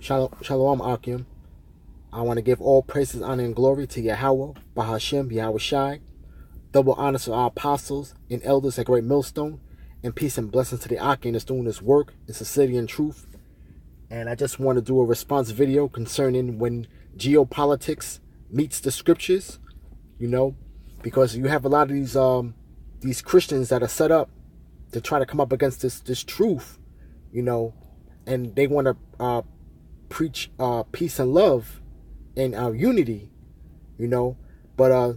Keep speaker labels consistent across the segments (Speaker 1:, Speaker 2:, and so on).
Speaker 1: Shalom Akim. I want to give all praises, honor, and glory to Yahweh, Bahashem, Yahweh Shai. Double honors to our apostles and elders at Great Millstone. And peace and blessings to the Akim that's doing this work in sincerity and truth. And I just want to do a response video concerning when geopolitics meets the scriptures, because you have a lot of these Christians that are set up to try to come up against this truth, and they want to preach peace and love and unity, but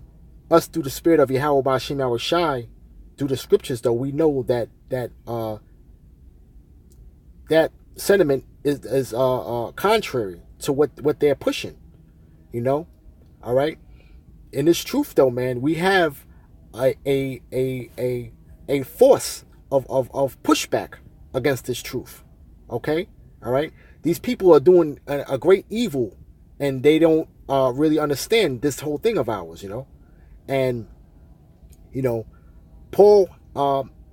Speaker 1: us through the spirit of Yahweh Ba'ashem Yahweh Shai, through the scriptures, though, we know that sentiment is contrary to what they're pushing, all right. In this truth, though, man, we have a force of pushback against this truth. Okay, all right. These people are doing a great evil, and they don't really understand this whole thing of ours, And Paul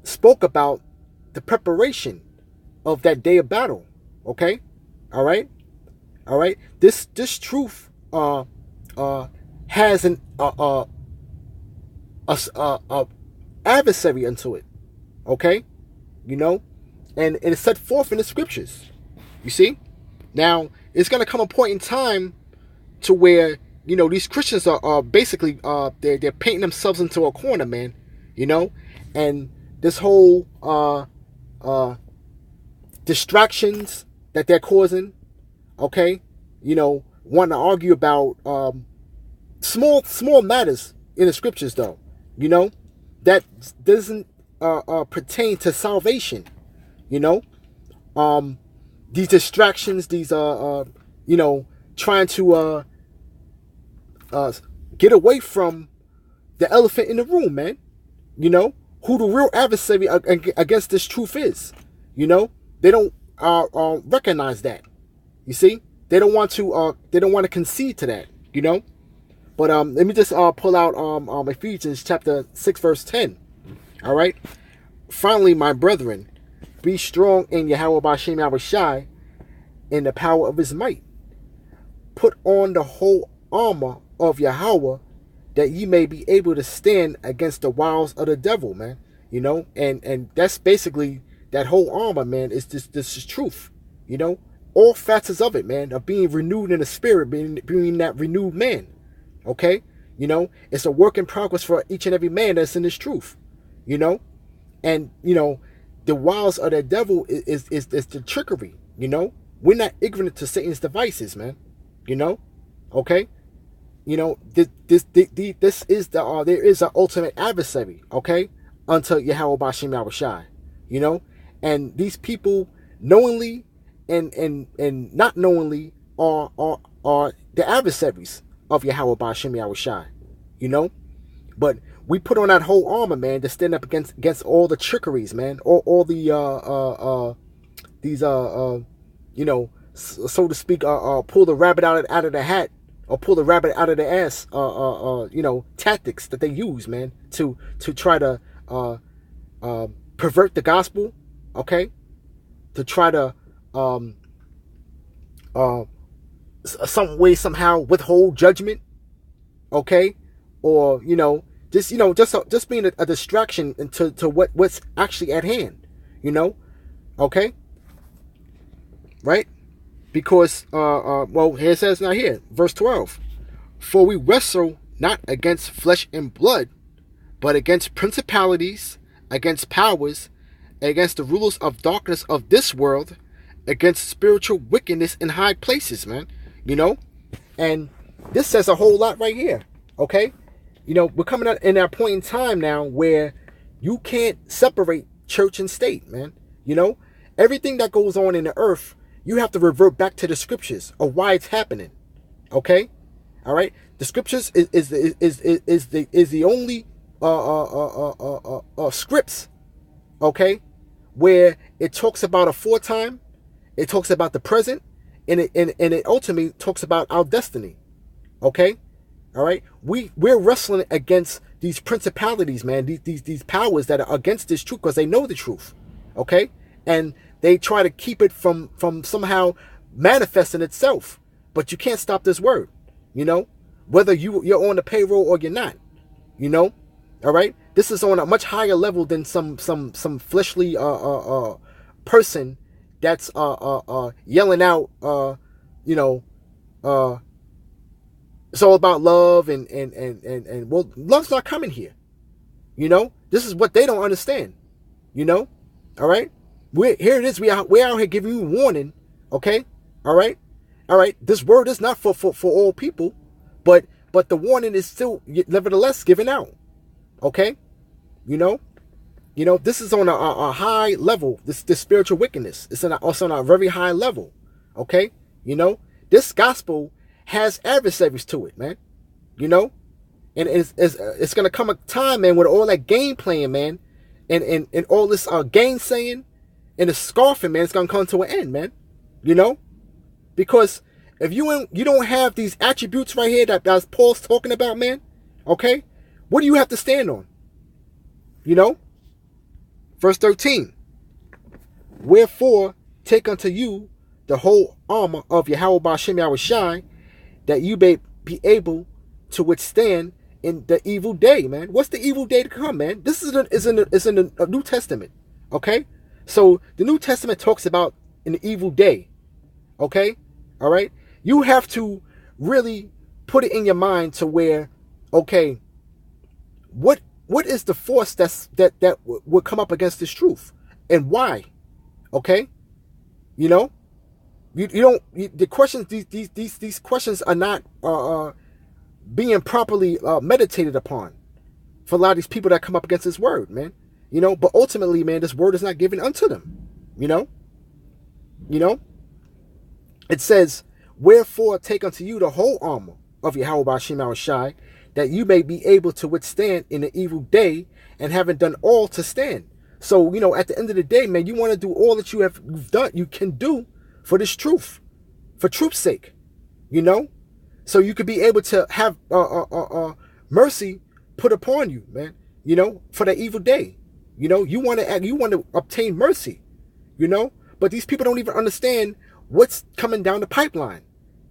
Speaker 1: spoke about the preparation of that day of battle. Okay, all right. This truth has an adversary into it. Okay, and it's set forth in the scriptures. You see, now it's gonna come a point in time to where these Christians are basically they're painting themselves into a corner, man. And this whole distractions that they're causing. Okay, wanting to argue about small matters in the scriptures, though, that doesn't pertain to salvation. These distractions, these trying to get away from the elephant in the room, man. Who the real adversary against this truth is. They don't recognize that. You see, they don't want to concede to that. But let me just pull out Ephesians chapter 6 verse 10. All right. Finally, my brethren, be strong in Yahweh Ba'ashem Yahweh Shai, in the power of his might. Put on the whole armor of Yahweh, that ye may be able to stand against the wiles of the devil, man. And that's basically that whole armor, man. Is this is truth, all facets of it, man, of being renewed in the spirit, being that renewed man. Okay, it's a work in progress for each and every man that's in this truth, and the wiles of the devil is the trickery. We're not ignorant to Satan's devices, man. Okay, this is there is an ultimate adversary. Okay, unto Yahweh Ba'ashem Yahweh Shai, and these people knowingly and not knowingly are the adversaries of Yahweh Ba'ashem Yahweh Shai, but we put on that whole armor, man, to stand up against all the trickeries, man, all the these so to speak, pull the rabbit out of the hat, or pull the rabbit out of the ass, tactics that they use, man, to try to pervert the gospel, okay, to try to some way somehow withhold judgment, okay, or just being a distraction to what's actually at hand, okay, right? Because well, here it says now, here verse 12, for we wrestle not against flesh and blood, but against principalities, against powers, against the rulers of darkness of this world, against spiritual wickedness in high places, man. And this says a whole lot right here. Okay, we're coming out in that point in time now where you can't separate church and state, man. Everything that goes on in the earth, you have to revert back to the scriptures of why it's happening. Okay, all right. The scriptures is the only scripts, okay, where it talks about a foretime, it talks about the present, and it ultimately talks about our destiny. Okay, all right. We're wrestling against these principalities, man. These powers that are against this truth because they know the truth. Okay, and they try to keep it from somehow manifesting itself. But you can't stop this word, you know, whether you're on the payroll or you're not, you know. All right, this is on a much higher level than some fleshly person that's yelling out, you know, it's all about love and well, love's not coming here, you know. This is what they don't understand, you know. All right, here it is. We're out here giving you warning. Okay, all right, all right. This word is not for all people, but the warning is still nevertheless given out. Okay, you know, this is on a high level. This spiritual wickedness. It's also on a very high level. Okay, you know, this gospel has adversaries to it, man. You know, and it's gonna come a time, man, with all that game playing, man, and all this gainsaying and the scoffing, man, it's gonna come to an end, man. You know, because if you don't have these attributes right here that Paul's talking about, man, okay, what do you have to stand on? You know, verse 13. Wherefore take unto you the whole armor of Yahweh Ba'ashem Yahushai, that you may be able to withstand in the evil day, man. What's the evil day to come, man? This is in the New Testament, okay? So the New Testament talks about an evil day, okay? All right? You have to really put it in your mind to where, okay, what is the force that would come up against this truth, and why? Okay, you know, you don't the questions, these questions are not being properly meditated upon for a lot of these people that come up against this word, man. You know, but ultimately, man, this word is not given unto them. You know, it says, wherefore take unto you the whole armor of Yahweh Ba'ashem Yahushai, that you may be able to withstand in the evil day, and having done all to stand. So, you know, at the end of the day, man, you want to do all that you've done, you can do for this truth, for truth's sake, you know, so you could be able to have mercy put upon you, man, you know, for the evil day. You know, you want to obtain mercy, you know, but these people don't even understand what's coming down the pipeline.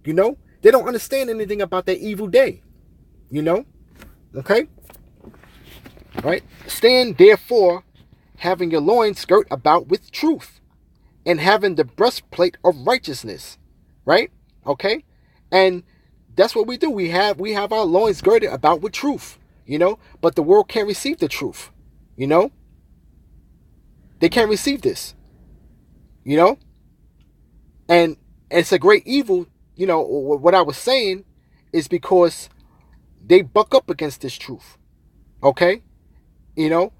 Speaker 1: You know, they don't understand anything about that evil day. You know, okay, right? Stand therefore, having your loins girt about with truth, and having the breastplate of righteousness, right? Okay, and that's what we do. We have our loins girded about with truth, you know, but the world can't receive the truth, you know. They can't receive this, you know, and it's a great evil. You know, what I was saying is because they buck up against this truth, okay? You know,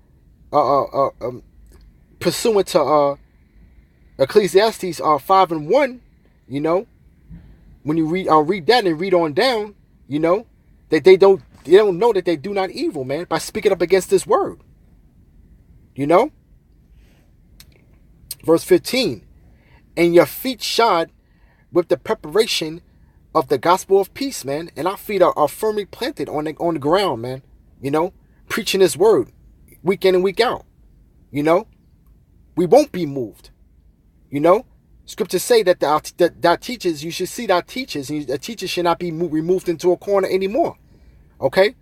Speaker 1: pursuant to Ecclesiastes 5:1, you know, when you read that and read on down, you know, that they don't know that they do not evil, man, by speaking up against this word. You know, verse 15, and your feet shod with the preparation of the gospel of peace, man, and our feet are firmly planted on the ground, man. You know, preaching this word week in and week out. You know, we won't be moved. You know, scriptures say that that teachers, you should see that teachers, and the teachers should not be removed into a corner anymore. Okay,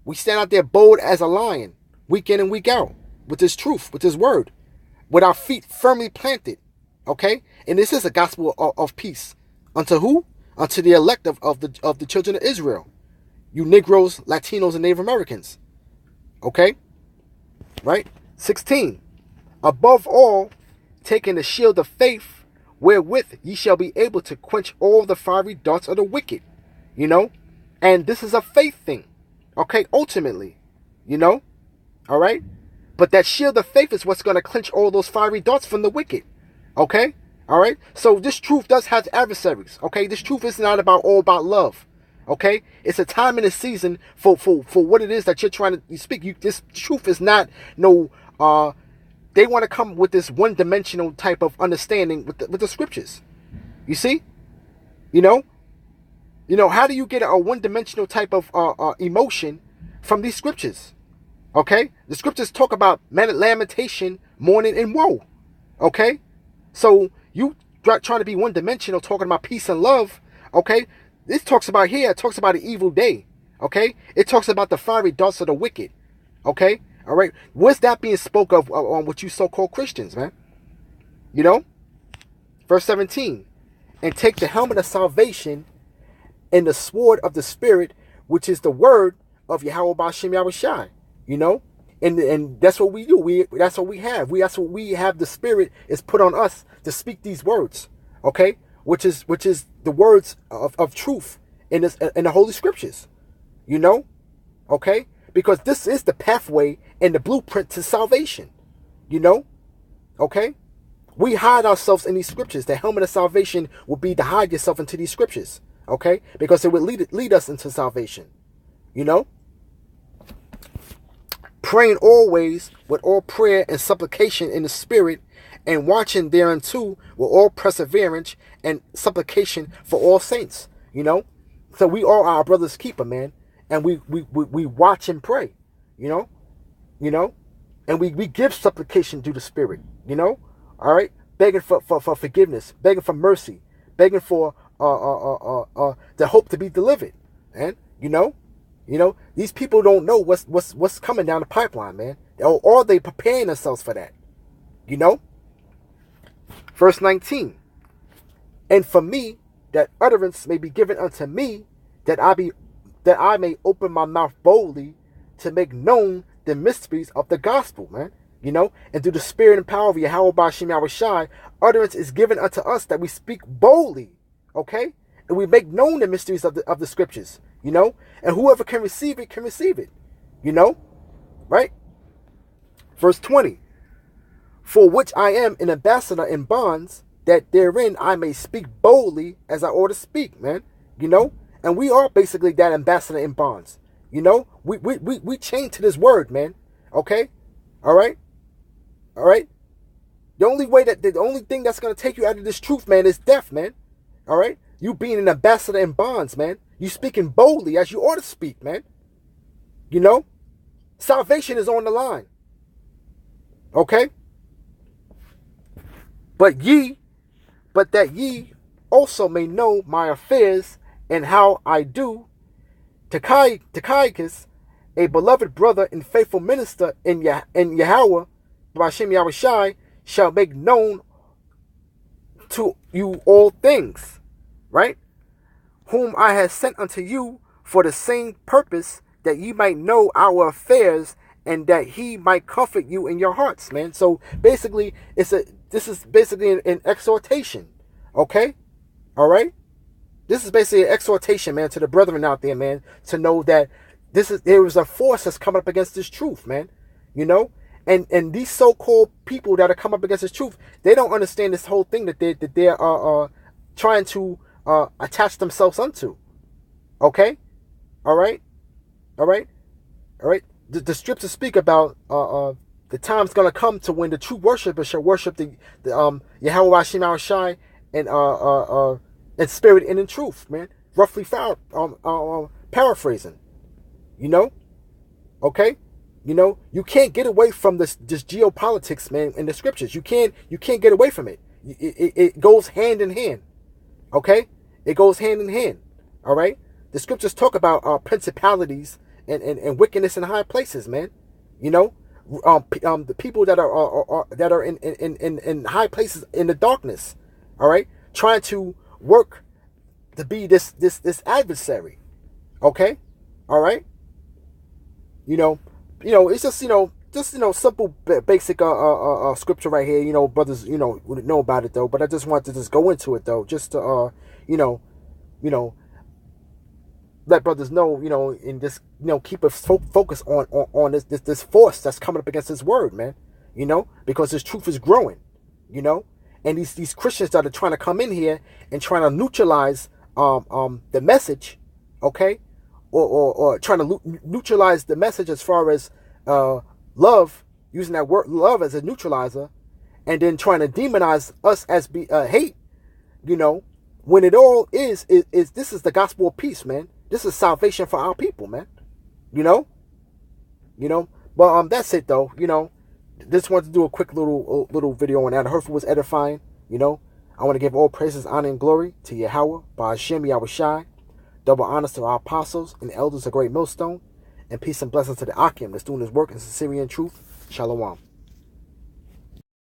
Speaker 1: we stand out there bold as a lion, week in and week out, with this truth, with this word, with our feet firmly planted. Okay, and this is a gospel of peace unto who? Unto the elect of the children of Israel, you Negroes, Latinos, and Native Americans. Okay, right? 16. Above all, taking the shield of faith, wherewith ye shall be able to quench all the fiery darts of the wicked. You know, and this is a faith thing. Okay, ultimately, you know, all right. But that shield of faith is what's going to quench all those fiery darts from the wicked. Okay. All right, so this truth does have adversaries. Okay, this truth is not all about love. Okay, it's a time and a season for what it is that you're trying to speak. This truth is not no. They want to come with this one-dimensional type of understanding with the scriptures. You see, you know, how do you get a one-dimensional type of emotion from these scriptures? Okay, the scriptures talk about lamentation, mourning, and woe. Okay, so you trying to be one dimensional, talking about peace and love, okay? This talks about here, it talks about an evil day, okay? It talks about the fiery darts of the wicked, okay? All right? What's that being spoke of on what you so-called Christians, man? You know? Verse 17, and take the helmet of salvation and the sword of the Spirit, which is the word of Yahweh B'Shem Yahushai, you know? And that's what we do. That's what we have. That's what we have. The Spirit is put on us to speak these words, okay? Which is the words of truth in the Holy Scriptures, you know, okay? Because this is the pathway and the blueprint to salvation, you know, okay? We hide ourselves in these scriptures. The helmet of salvation would be to hide yourself into these scriptures, okay? Because it would lead us into salvation, you know? Praying always with all prayer and supplication in the Spirit, and watching thereunto with all perseverance and supplication for all saints, you know? So we are our brother's keeper, man. And we watch and pray, you know? And we give supplication to the Spirit, you know? All right? Begging for forgiveness, begging for mercy, begging for the hope to be delivered, man. You know, these people don't know what's coming down the pipeline, man. Or they preparing themselves for that, you know? Verse 19. And for me, that utterance may be given unto me, that I may open my mouth boldly to make known the mysteries of the gospel, man. You know, and through the Spirit and power of Yahweh B'Shem Yahushai, utterance is given unto us that we speak boldly, okay? And we make known the mysteries of the scriptures, you know? And whoever can receive it, you know? Right? Verse 20. For which I am an ambassador in bonds, that therein I may speak boldly as I ought to speak, man. You know? And we are basically that ambassador in bonds. You know? We chained to this word, man. Okay? All right? All right? The only thing that's going to take you out of this truth, man, is death, man. All right? You being an ambassador in bonds, man. You speaking boldly as you ought to speak, man. You know? Salvation is on the line. Okay? But that ye also may know my affairs and how I do. Tychicus, a beloved brother and faithful minister in Yahweh, B'Shem Yahushai, shall make known to you all things, right? Whom I have sent unto you for the same purpose, that ye might know our affairs, and that he might comfort you in your hearts, man. So basically, this is basically an exhortation, okay? All right? This is basically an exhortation, man, to the brethren out there, man, to know that there is a force that's coming up against this truth, man. You know? And these so-called people that are coming up against this truth, they don't understand this whole thing that they're trying to attach themselves unto. Okay? All right? All right? All right? The scriptures speak about the time's gonna come to when the true worshipers shall worship the Yahweh B'Shem Yahushai in spirit and in truth, man. Roughly paraphrasing. You know? Okay? You know, you can't get away from this geopolitics, man, in the scriptures. You can't get away from it. It goes hand in hand. Okay? It goes hand in hand. All right? The scriptures talk about principalities and wickedness in high places, man. You know? The people that are in high places in the darkness, all right, trying to work to be this adversary, okay, all right. You know, it's just simple basic scripture right here. You know, brothers, would know about it though. But I just want to just go into it though, just to let brothers know, and just keep a focus on this force that's coming up against this word, man. Because this truth is growing, and these Christians that are trying to come in here and trying to neutralize the message, okay, or trying to neutralize the message as far as love, using that word love as a neutralizer, and then trying to demonize us as hate, when it all is this is the gospel of peace, man. This is salvation for our people, man. But that's it though. Just wanted to do a quick little video on that. I hope it was edifying. I want to give all praises, honor, and glory to Yahweh, Ba'ashem Yahushai. Double honors to our apostles and elders of Great Millstone. And peace and blessings to the Akim that's doing his work in sincerity and truth. Shalom.